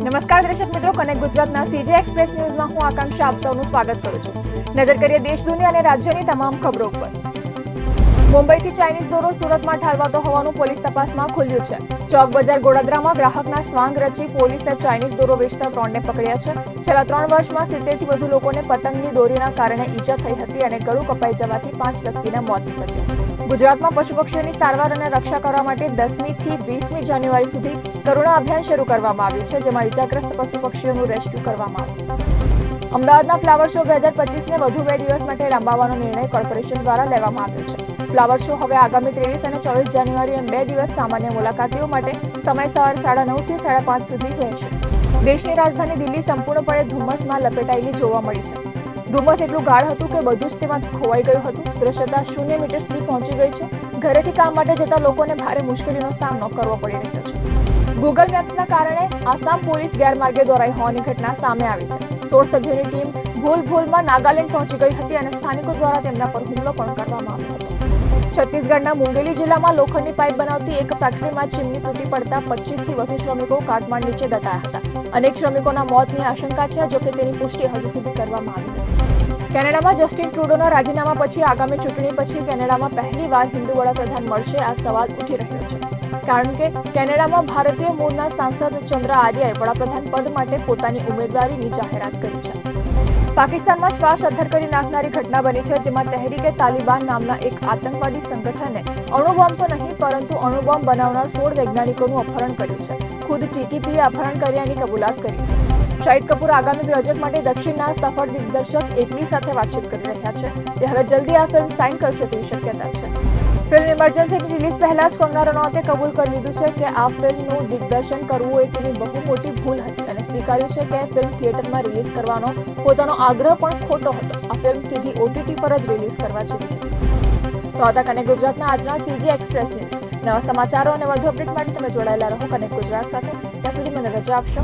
નમસ્કાર દર્શક મિત્રો, કનેક્ટ ગુજરાતના સીજે એક્સપ્રેસ ન્યૂઝમાં હું આકાંક્ષા આપ સૌનું સ્વાગત કરું છું. નજર કરીએ દેશ, દુનિયા અને રાજ્યની તમામ ખબરો પર. મુંબઈથી ચાઇનીઝ દોરો સુરતમાં ઠાલવાતો હોવાનું પોલીસ તપાસમાં ખુલ્યું છે. ચોક બજાર ગોડાદરામાં ગ્રાહકના સ્વાંગ રચી પોલીસે ચાઇનીઝ દોરો વેચતા 3ને પકડ્યા છે. છેલ્લા 3 વર્ષમાં 70થી વધુ લોકોને પતંગની દોરીના કારણે ઈજા થઈ હતી અને ગળું કપાઈ જવાથી 5 વ્યક્તિના મોત નીપજ્યા છે. ગુજરાતમાં પશુપક્ષીઓની સારવાર અને રક્ષા કરવા માટે 10મી થી 20મી જાન્યુઆરી સુધી કરુણા અભિયાન શરૂ કરવામાં આવ્યું છે, જેમાં ઈજાગ્રસ્ત પશુપક્ષીઓનું રેસ્ક્યુ કરવામાં આવશે. અમદાવાદના ફ્લાવર શો 2025ને વધુ 2 દિવસ માટે લંબાવવાનો નિર્ણય કોર્પોરેશન દ્વારા લેવામાં આવ્યો છે. ફ્લાવર શો હવે આગામી 23 અને 24 જાન્યુઆરી એમ 2 દિવસ સામાન્ય મુલાકાતીઓ માટે સમય સવારે 9:30 થી 5:30 સુધી રહેશે. દેશની રાજધાની દિલ્હી સંપૂર્ણપણે ધુમ્મસમાં લપેટાયેલી જોવા મળી છે. ધુમ્મસ એટલું ગાઢ હતું કે બધું જ તેમાં ખોવાઈ ગયું હતું. દ્રશ્યતા 0 મીટર સુધી પહોંચી ગઈ છે. ઘરેથી કામ માટે જતા લોકોને ભારે મુશ્કેલીનો સામનો કરવો પડી રહ્યો છે. ગૂગલ મેપ્સના કારણે આસામ પોલીસ ગેરમાર્ગે દોરાઈ હોવાની ઘટના સામે આવી છે. 16 સભ્યોની ટીમ ભૂલમાં નાગાલેન્ડ પહોંચી ગઈ હતી અને સ્થાનિકો દ્વારા તેમના પર હુમલો પણ કરવામાં આવ્યો હતો. છત્તીસગઢના મુંગેલી જિલ્લામાં લોખંડની પાઇપ બનાવતી એક ફેક્ટરીમાં ચીમની તૂટી પડતા 25થી વધુ શ્રમિકો કાટમાળ નીચે દટાયા હતા. અનેક શ્રમિકોના મોતની આશંકા છે, જોકે તેની પુષ્ટિ હજુ સુધી કરવામાં આવી નથી. કેનેડામાં જસ્ટિન ટ્રુડોના રાજીનામા પછી આગામી ચૂંટણી પછી કેનેડામાં પહેલીવાર હિન્દુ વડાપ્રધાન મળશે, આ સવાલ ઉઠી રહ્યો છે. કારણ કે કેનેડામાં ભારતીય મૂળના સાંસદ ચંદ્રા આર્યએ વડાપ્રધાન પદ માટે પોતાની ઉમેદવારીની જાહેરાત કરી છે. પાકિસ્તાનમાં શ્વાસ અદ્ધર કરી નાખનારી ઘટના બની છે, જેમાં તહેરીકે તાલિબાન નામના એક આતંકવાદી સંગઠને અણુબોમ્બ તો નહીં પરંતુ અણુબોમ્બ બનાવનાર 16 વૈજ્ઞાનિકોનું અપહરણ કર્યું છે. ખુદ ટીટીપીએ અપહરણ કર્યાની કબૂલાત કરી છે. શાહિદ કપૂર આગામી પ્રોજેક્ટ માટે દક્ષિણના સફળ દિગ્દર્શક એકલી સાથે વાતચીત કરી રહ્યા છે. તે હવે જલ્દી આ ફિલ્મ સાઇન કરશે તેવી શક્યતા છે. ફિલ્મ ઇમરજન્સીની રિલીઝ પહેલા જ કંગના રનૌતે કબૂલ કરી લીધું છે કે આ ફિલ્મનું દિગ્દર્શન કરવું એ તેની બહુ મોટી ભૂલ હતી અને સ્વીકાર્યું છે કે ફિલ્મ થિયેટરમાં રિલીઝ કરવાનો પોતાનો આગ્રહ પણ ખોટો હતો. આ ફિલ્મ સીધી OTT પર જ રિલીઝ કરવા જેવી હતી. તો હતા કનેક્ટ ગુજરાતના આજના સીજી એક્સપ્રેસ ન્યૂઝ. નવા સમાચારો અને વધુ અપડેટ માટે તમે જોડાયેલા રહો કનેક્ટ ગુજરાત સાથે. ત્યાં સુધી મને રજા આપશો.